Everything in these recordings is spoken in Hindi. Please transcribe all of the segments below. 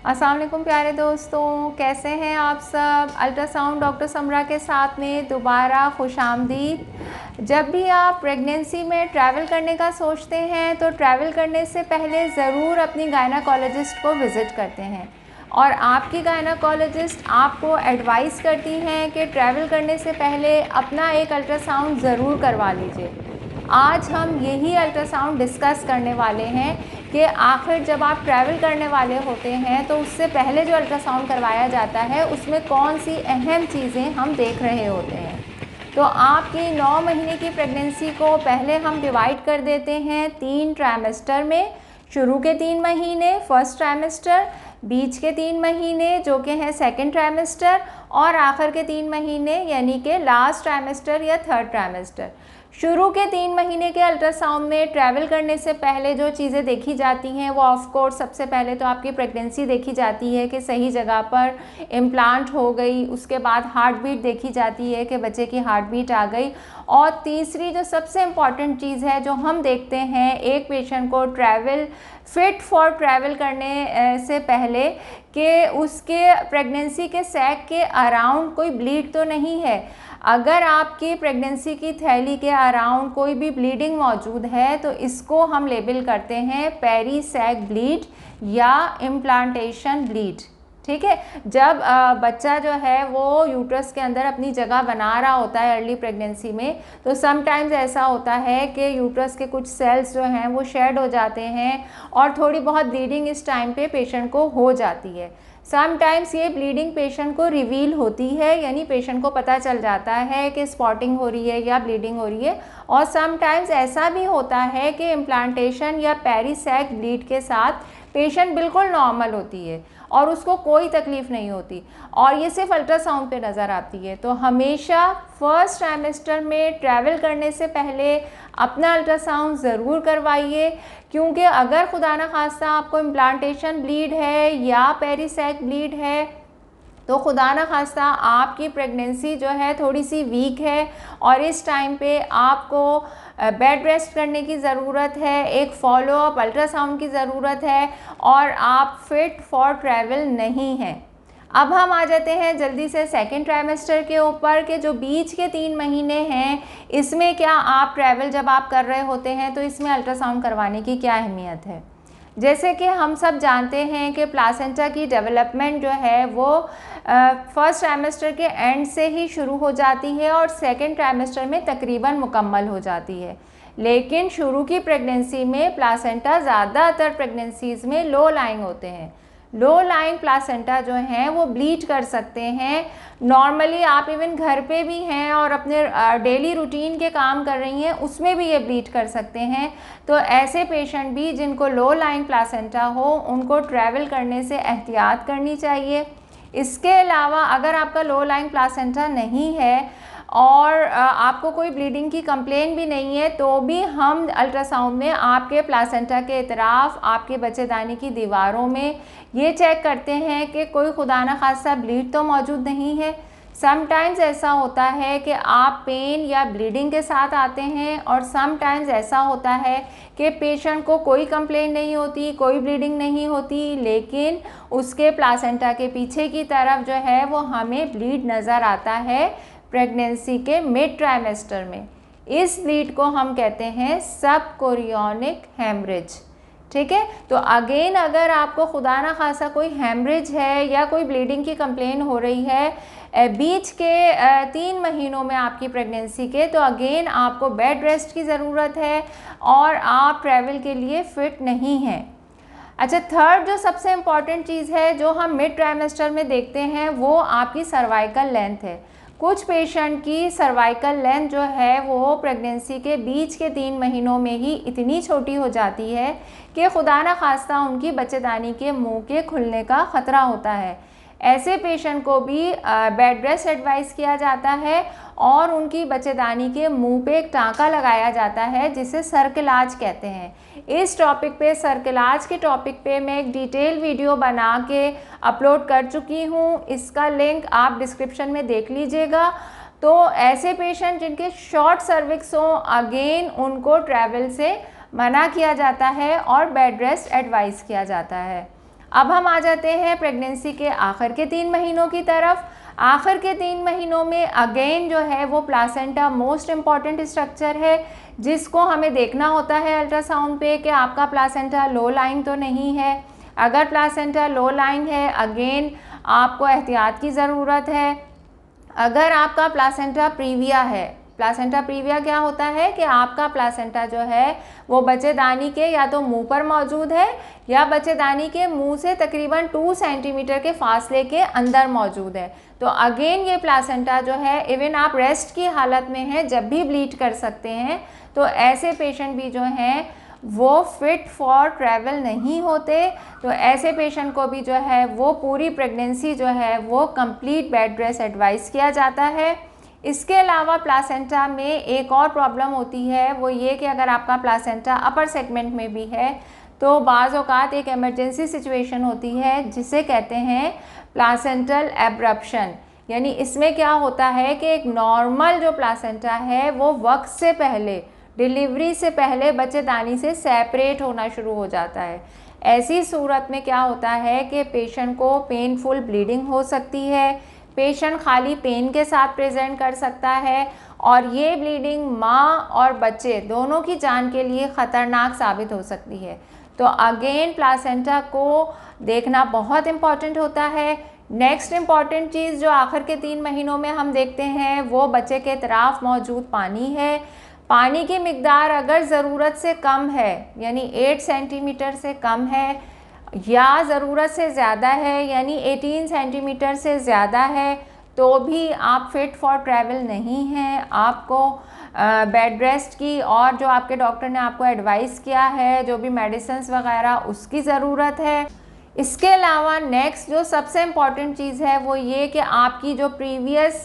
अस्सलाम वालेकुम प्यारे दोस्तों, कैसे हैं आप सब। अल्ट्रासाउंड डॉक्टर समरा के साथ में दोबारा खुशामदीद। जब भी आप प्रेगनेंसी में ट्रैवल करने का सोचते हैं तो ट्रैवल करने से पहले ज़रूर अपनी गायनाकोलॉजिस्ट को विज़िट करते हैं और आपकी गायनाकोलॉजिस्ट आपको एडवाइस करती हैं कि ट्रैवल करने से पहले अपना एक अल्ट्रासाउंड ज़रूर करवा लीजिए। आज हम यही अल्ट्रासाउंड डिस्कस करने वाले हैं कि आखिर जब आप ट्रैवल करने वाले होते हैं तो उससे पहले जो अल्ट्रासाउंड करवाया जाता है उसमें कौन सी अहम चीज़ें हम देख रहे होते हैं। तो आपकी 9 महीने की प्रेगनेंसी को पहले हम डिवाइड कर देते हैं 3 ट्राइमेस्टर में। शुरू के 3 महीने फर्स्ट ट्राइमेस्टर, बीच के 3 महीने जो कि हैं सेकेंड ट्राइमेस्टर और आखिर के 3 महीने यानी कि लास्ट ट्राइमेस्टर या थर्ड ट्राइमेस्टर। शुरू के 3 महीने के अल्ट्रासाउंड में ट्रैवल करने से पहले जो चीज़ें देखी जाती हैं वो ऑफ कोर्स सबसे पहले तो आपकी प्रेगनेंसी देखी जाती है कि सही जगह पर इम्प्लांट हो गई, उसके बाद हार्ट बीट देखी जाती है कि बच्चे की हार्ट बीट आ गई, और तीसरी जो सबसे इम्पॉर्टेंट चीज़ है जो हम देखते हैं एक पेशेंट को ट्रैवल फिट फॉर ट्रैवल करने से पहले कि उसके प्रेगनेंसी के सैक के अराउंड कोई ब्लीड तो नहीं है। अगर आपकी प्रेगनेंसी की थैली के अराउंड कोई भी ब्लीडिंग मौजूद है तो इसको हम लेबल करते हैं पेरी सैक ब्लीड या इम्प्लांटेशन ब्लीड। ठीक है, जब बच्चा जो है वो यूट्रस के अंदर अपनी जगह बना रहा होता है अर्ली प्रेगनेंसी में तो समटाइम्स ऐसा होता है कि यूट्रस के कुछ सेल्स जो हैं वो शेड हो जाते हैं और थोड़ी बहुत ब्लीडिंग इस टाइम पे पेशेंट को हो जाती है। समटाइम्स ये ब्लीडिंग पेशेंट को रिवील होती है, यानी पेशेंट को पता चल जाता है कि स्पॉटिंग हो रही है या ब्लीडिंग हो रही है, और समटाइम्स ऐसा भी होता है कि इम्प्लांटेशन या पेरीसैक ब्लीड के साथ पेशेंट बिल्कुल नॉर्मल होती है और उसको कोई तकलीफ़ नहीं होती और ये सिर्फ अल्ट्रासाउंड पे नज़र आती है। तो हमेशा फर्स्ट ट्राइमेस्टर में ट्रैवल करने से पहले अपना अल्ट्रासाउंड ज़रूर करवाइए, क्योंकि अगर खुदा न खास्ता आपको इम्प्लांटेशन ब्लीड है या पेरीसैक ब्लीड है तो खुदा न खास्ता आपकी प्रेगनेंसी जो है थोड़ी सी वीक है और इस टाइम पे आपको बेड रेस्ट करने की ज़रूरत है, एक फॉलोअप अल्ट्रासाउंड की ज़रूरत है और आप फिट फॉर ट्रैवल नहीं हैं। अब हम आ जाते हैं जल्दी से सेकेंड ट्राइमेस्टर के ऊपर कि जो बीच के 3 महीने हैं इसमें क्या आप ट्रैवल जब आप कर रहे होते हैं तो इसमें अल्ट्रासाउंड करवाने की क्या अहमियत है। जैसे कि हम सब जानते हैं कि प्लासेंटा की डेवलपमेंट जो है वो फर्स्ट ट्राइमेस्टर के एंड से ही शुरू हो जाती है और सेकेंड ट्राइमेस्टर में तकरीबन मुकम्मल हो जाती है, लेकिन शुरू की प्रेगनेंसी में प्लासेंटा ज़्यादातर प्रेगनेंसीज़ में लो लाइंग होते हैं। लो लाइंग प्लासेंटा जो हैं वो ब्लीड कर सकते हैं। नॉर्मली आप इवन घर पे भी हैं और अपने डेली रूटीन के काम कर रही हैं उसमें भी ये ब्लीड कर सकते हैं। तो ऐसे पेशेंट भी जिनको लो लाइंग प्लासेंटा हो उनको ट्रैवल करने से एहतियात करनी चाहिए। इसके अलावा अगर आपका लो लाइंग प्लासेंटा नहीं है और आपको कोई ब्लीडिंग की कंप्लेन भी नहीं है तो भी हम अल्ट्रासाउंड में आपके प्लासेंटा के इतराफ़ आपके बच्चेदानी की दीवारों में ये चेक करते हैं कि कोई खुदा न खास्ता ब्लीड तो मौजूद नहीं है। समटाइम्स ऐसा होता है कि आप पेन या ब्लीडिंग के साथ आते हैं और समटाइम्स ऐसा होता है कि पेशेंट को कोई कंप्लेन नहीं होती, कोई ब्लीडिंग नहीं होती, लेकिन उसके प्लासेंटा के पीछे की तरफ जो है वो हमें ब्लीड नज़र आता है प्रेगनेंसी के मिड ट्राइमेस्टर में। इस ब्लीड को हम कहते हैं सब कोरियोनिक हेमरेज। ठीक है, तो अगेन अगर आपको खुदा ना खासा कोई हेमरेज है या कोई ब्लीडिंग की कंप्लेन हो रही है बीच के 3 महीनों में आपकी प्रेगनेंसी के, तो अगेन आपको बेड रेस्ट की ज़रूरत है और आप ट्रैवल के लिए फ़िट नहीं हैं। अच्छा, थर्ड जो सबसे इम्पॉर्टेंट चीज़ है जो हम मिड ट्राइमेस्टर में देखते हैं वो आपकी सर्वाइकल लेंथ है। कुछ पेशेंट की सर्वाइकल लेंथ जो है वो प्रेगनेंसी के बीच के 3 महीनों में ही इतनी छोटी हो जाती है कि खुदा न खास्ता उनकी बच्चेदानी के मुंह के खुलने का ख़तरा होता है। ऐसे पेशेंट को भी बेड रेस्ट एडवाइस किया जाता है और उनकी बच्चेदानी के मुंह पे एक टाँका लगाया जाता है जिसे सर्किलाज कहते हैं। इस टॉपिक पे सर्किलाज के टॉपिक पे मैं एक डिटेल वीडियो बना के अपलोड कर चुकी हूँ, इसका लिंक आप डिस्क्रिप्शन में देख लीजिएगा। तो ऐसे पेशेंट जिनके शॉर्ट सर्विक्स हों अगेन उनको ट्रैवल से मना किया जाता है और बेड रेस्ट एडवाइस किया जाता है। अब हम आ जाते हैं प्रेगनेंसी के आखिर के 3 महीनों की तरफ। आखिर के 3 महीनों में अगेन जो है वो प्लासेंटा मोस्ट इम्पॉर्टेंट स्ट्रक्चर है, जिसको हमें देखना होता है अल्ट्रासाउंड पे कि आपका प्लासेंटा लो लाइंग तो नहीं है। अगर प्लासेंटा लो लाइंग है, अगेन आपको एहतियात की ज़रूरत है। अगर आपका प्लासेंटा प्रीविया है, प्लासेंटा प्रीविया क्या होता है कि आपका प्लासेंटा जो है वो बच्चेदानी के या तो मुंह पर मौजूद है या बच्चेदानी के मुंह से तकरीबन 2 सेंटीमीटर के फासले के अंदर मौजूद है, तो अगेन ये प्लासेंटा जो है इवन आप रेस्ट की हालत में हैं जब भी ब्लीड कर सकते हैं, तो ऐसे पेशेंट भी जो हैं वो फिट फॉर ट्रैवल नहीं होते। तो ऐसे पेशेंट को भी जो है वो पूरी प्रेगनेंसी जो है वो कंप्लीट बेड रेस्ट एडवाइस किया जाता है। इसके अलावा प्लासेंटा में एक और प्रॉब्लम होती है, वो ये कि अगर आपका प्लासेंटा अपर सेगमेंट में भी है तो बाज़ औक़ात एक इमरजेंसी सिचुएशन होती है जिसे कहते हैं प्लासेंटल एब्रप्शन। यानी इसमें क्या होता है कि एक नॉर्मल जो प्लासेंटा है वो वक्त से पहले, डिलीवरी से पहले बच्चेदानी से सेपरेट होना शुरू हो जाता है। ऐसी सूरत में क्या होता है कि पेशेंट को पेनफुल ब्लीडिंग हो सकती है, पेशेंट खाली पेन के साथ प्रेजेंट कर सकता है और ये ब्लीडिंग माँ और बच्चे दोनों की जान के लिए ख़तरनाक साबित हो सकती है। तो अगेन प्लासेंटा को देखना बहुत इम्पॉर्टेंट होता है। नेक्स्ट इम्पॉर्टेंट चीज़ जो आखिर के 3 महीनों में हम देखते हैं वो बच्चे के तरफ मौजूद पानी है। पानी की मिकदार अगर ज़रूरत से कम है, यानी 8 सेंटीमीटर से कम है या ज़रूरत से ज़्यादा है, यानी 18 सेंटीमीटर से ज़्यादा है, तो भी आप फिट फॉर ट्रैवल नहीं हैं। आपको बेड रेस्ट की और जो आपके डॉक्टर ने आपको एडवाइस किया है, जो भी मेडिसिन्स वगैरह, उसकी ज़रूरत है। इसके अलावा नेक्स्ट जो सबसे इम्पॉर्टेंट चीज़ है वो ये कि आपकी जो प्रीवियस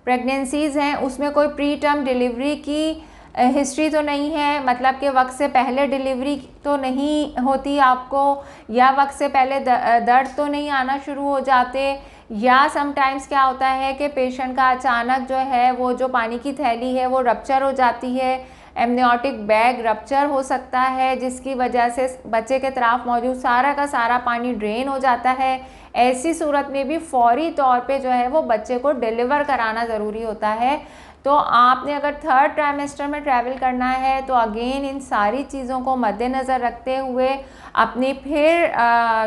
प्रेगनेंसीज़ हैं उसमें कोई प्री टर्म डिलीवरी की हिस्ट्री तो नहीं है, मतलब कि वक्त से पहले डिलीवरी तो नहीं होती आपको, या वक्त से पहले दर्द तो नहीं आना शुरू हो जाते, या समटाइम्स क्या होता है कि पेशेंट का अचानक जो है वो जो पानी की थैली है वो रप्चर हो जाती है, एमनियोटिक बैग रप्चर हो सकता है जिसकी वजह से बच्चे के तरफ मौजूद सारा का सारा पानी ड्रेन हो जाता है। ऐसी सूरत में भी फौरी तौर पे जो है वो बच्चे को डिलीवर कराना ज़रूरी होता है। तो आपने अगर 3rd ट्राइमेस्टर में ट्रैवल करना है तो अगेन इन सारी चीज़ों को मद्देनज़र रखते हुए अपनी फिर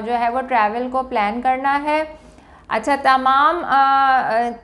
जो है वो ट्रैवल को प्लान करना है। अच्छा, तमाम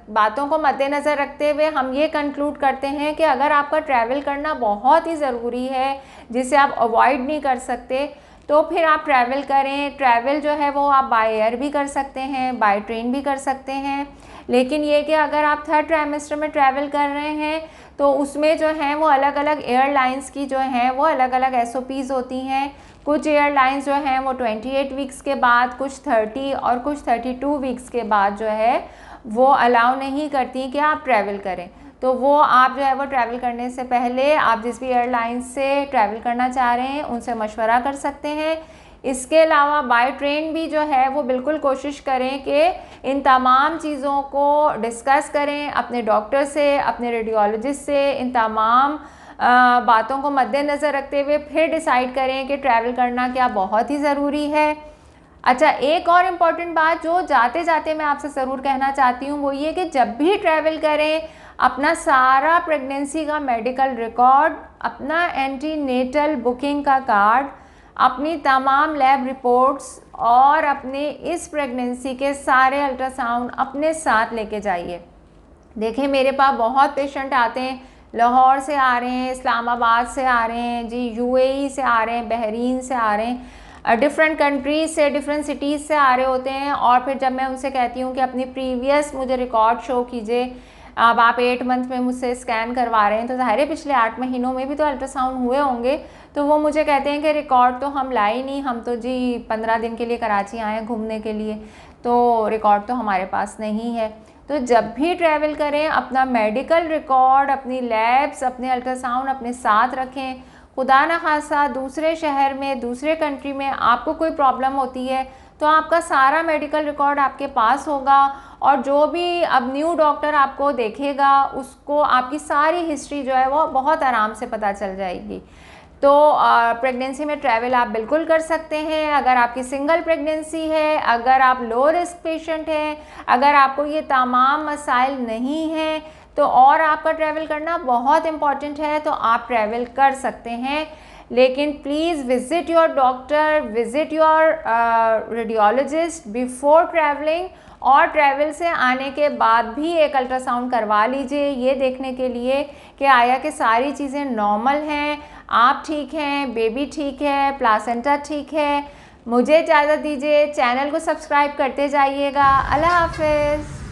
बातों को मद्देनज़र रखते हुए हम ये कंक्लूड करते हैं कि अगर आपका ट्रैवल करना बहुत ही ज़रूरी है जिसे आप अवॉइड नहीं कर सकते, तो फिर आप ट्रैवल करें। ट्रैवल जो है वो आप बाय एयर भी कर सकते हैं, बाय ट्रेन भी कर सकते हैं, लेकिन ये कि अगर आप 3rd ट्राइमेस्टर में ट्रैवल कर रहे हैं तो उसमें जो है वो अलग अलग एयरलाइंस की जो हैं वो अलग अलग SOPs होती हैं। कुछ एयरलाइंस जो हैं वो 28 वीक्स के बाद, कुछ 30 और कुछ 32 वीक्स के बाद जो है वो अलाउ नहीं करती कि आप ट्रैवल करें। तो वो आप जो है वो ट्रैवल करने से पहले आप जिस भी एयरलाइन से ट्रैवल करना चाह रहे हैं उनसे मशवरा कर सकते हैं। इसके अलावा बाय ट्रेन भी जो है वो बिल्कुल कोशिश करें कि इन तमाम चीज़ों को डिस्कस करें अपने डॉक्टर से, अपने रेडियोलॉजिस्ट से, इन तमाम बातों को मद्देनज़र रखते हुए फिर डिसाइड करें कि ट्रैवल करना क्या बहुत ही ज़रूरी है। अच्छा, एक और इम्पॉर्टेंट बात जो जाते जाते मैं आपसे ज़रूर कहना चाहती हूँ वो ये कि जब भी ट्रैवल करें अपना सारा प्रेगनेंसी का मेडिकल रिकॉर्ड, अपना एंटीनेटल बुकिंग का कार्ड, अपनी तमाम लैब रिपोर्ट्स और अपने इस प्रेगनेंसी के सारे अल्ट्रासाउंड अपने साथ लेके जाइए। देखें, मेरे पास बहुत पेशेंट आते हैं, लाहौर से आ रहे हैं, इस्लामाबाद से आ रहे हैं जी, UAE से आ रहे हैं, बहरीन से आ रहे हैं, डिफरेंट कंट्रीज़ से, डिफरेंट सिटीज़ से आ रहे होते हैं। और फिर जब मैं उनसे कहती हूँ कि अपनी प्रीवियस मुझे रिकॉर्ड शो कीजिए, अब आप 8 मंथ में मुझसे स्कैन करवा रहे हैं तो ज़ाहिर है पिछले 8 महीनों में भी तो अल्ट्रासाउंड हुए होंगे, तो वो मुझे कहते हैं कि रिकॉर्ड तो हम लाए नहीं, हम तो जी 15 दिन के लिए कराची आए हैं घूमने के लिए, तो रिकॉर्ड तो हमारे पास नहीं है। तो जब भी ट्रैवल करें अपना मेडिकल रिकॉर्ड, अपनी लैब्स, अपने अल्ट्रासाउंड अपने साथ रखें। खुदा न खासा दूसरे शहर में, दूसरे कंट्री में आपको कोई प्रॉब्लम होती है तो आपका सारा मेडिकल रिकॉर्ड आपके पास होगा और जो भी अब न्यू डॉक्टर आपको देखेगा उसको आपकी सारी हिस्ट्री जो है वो बहुत आराम से पता चल जाएगी। तो प्रेगनेंसी में ट्रैवल आप बिल्कुल कर सकते हैं। अगर आपकी सिंगल प्रेगनेंसी है, अगर आप लो रिस्क पेशेंट हैं, अगर आपको ये तमाम मसाइल नहीं हैं, तो और आपका ट्रैवल करना बहुत इम्पॉर्टेंट है, तो आप ट्रैवल कर सकते हैं। लेकिन please visit your doctor, visit your radiologist before travelling, और ट्रैवल से आने के बाद भी एक अल्ट्रासाउंड करवा लीजिए, ये देखने के लिए कि आया कि सारी चीज़ें नॉर्मल हैं, आप ठीक हैं, बेबी ठीक है, प्लासेंटा ठीक है। मुझे इजाज़त दीजिए, चैनल को सब्सक्राइब करते जाइएगा। अल्लाह हाफ़िज़।